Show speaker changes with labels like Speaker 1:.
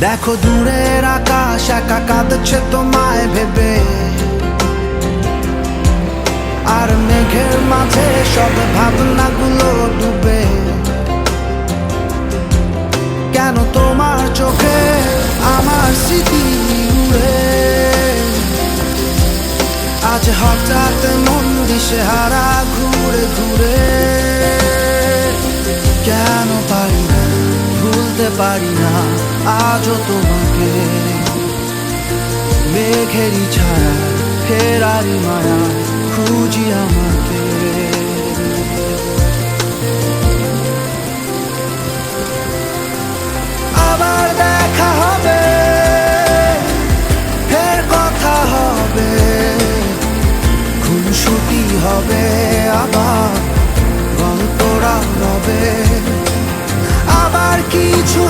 Speaker 1: দেখো দূরের আকাশ একা কাঁদছে তোমায় ভেবে, আর মেঘের মাঝে সব ভাবনাগুলো ডুবে। কেন তোমার চোখে আমার স্মৃতি উড়ে, আজ হঠাৎ মন দিশেহারা ঘুরে ঘুরে। কেন পারি না ভুলতে পারি না আজও তোমাকে, মেঘেরই ছায়া ফেরারি মায়া খুঁজি আমাকে। আবার দেখা হবে, ফের কথা হবে, খুনসুটি হবে, আবার গল্পরা হবে, আবার কিছু